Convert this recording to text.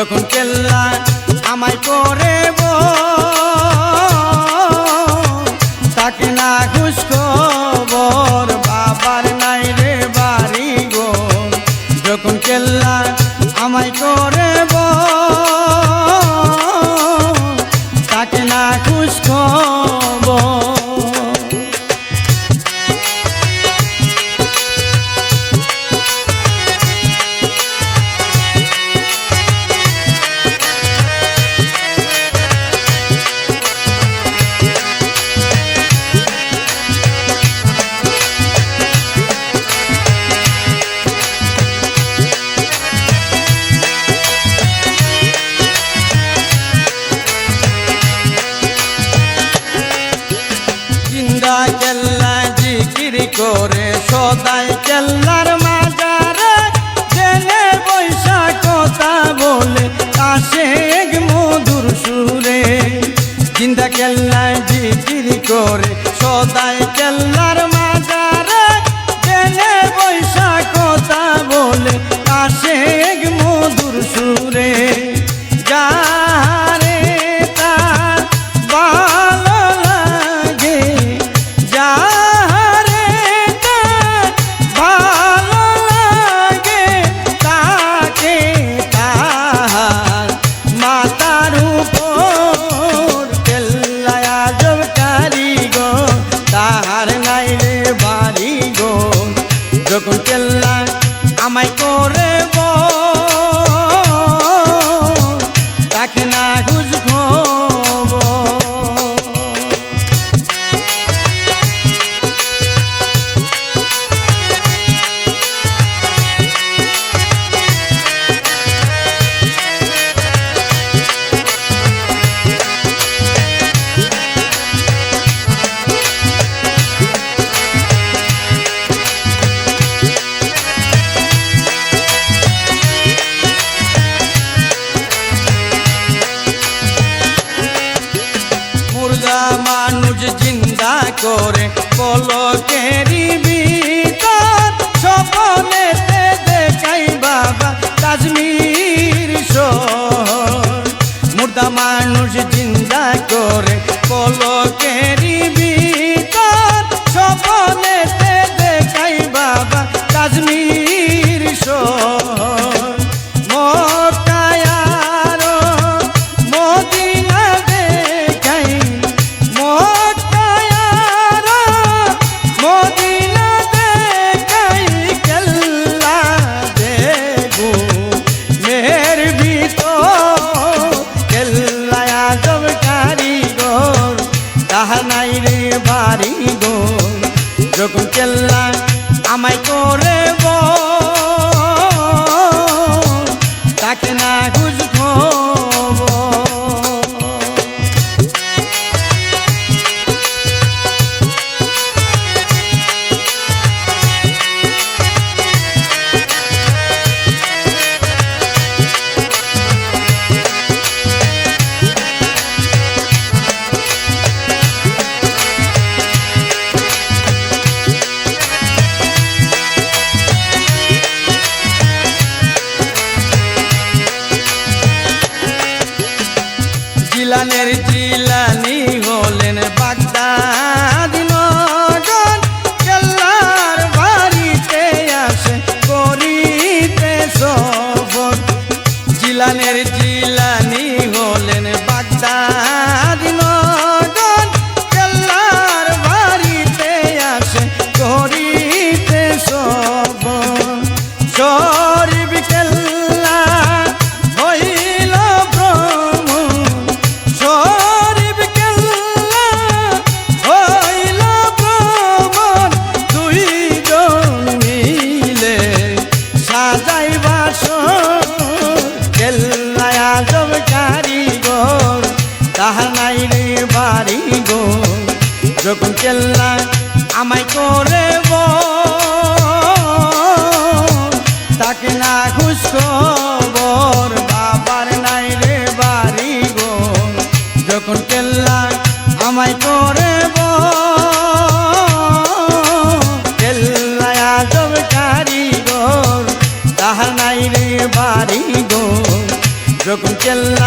যখন কেল্লা আমায় করে তাকে না ঘুষ খবর বাবার নাই রে বাড়ি গো যখন কেল্লা আমায় করে তাকে না ঘুষ খবর। কেল্লা জিকির করে সদাই কেল্লার মাজারে জেনে বৈশা কথা বলে আসে মধুর সুরে জিন্দা কেল্লা জিকির করে সদাই কেল্লার মাজারে জেনে বৈশা কথা বলে আসে মধুর সুরে যারে তার ভালো লাগে যারে তার ভালো লাগে তাকে তার মাতার উপর কেল্লায় আজব কারিগর তাহার নাই রে বাড়ি গো যখন কেল্লা আমায় করে তাকে না ঘুষ মানুষ জিন্দা করে পলকেরি ভিতর স্বপ্নেতে দেখাই বাবা কাশ্মীর শহর মুর্দা মানুষ জিন্দা করে পলকেরি ভিতর স্বপ্নেতে দেখাই বাবা কাশ্মীর শহর নাই রে বাড়ি গো যখন কেল্লা আমায় করে তাকে না ঘুষ খবর। জিলানের জিলানি হলেন বাগদাদি নগর কেল্লার বাড়িতে আসে করিতে সফর জিলানের জিলানি হলেন বাগদাদি নগর কেল্লার বাড়িতে আসে করিতে সফর শরীফ কেল্লা হইল তাহার নাই রে বাড়ি গো যখন কেল্লা আমায় করে তাকে না ঘুষ খবর বাবার নাই রে বাড়ি গো যখন কেল্লা আমায় করে কেল্লা আজব কারিগর তাহার নাই রে বাড়ি গো যখন কেল্লা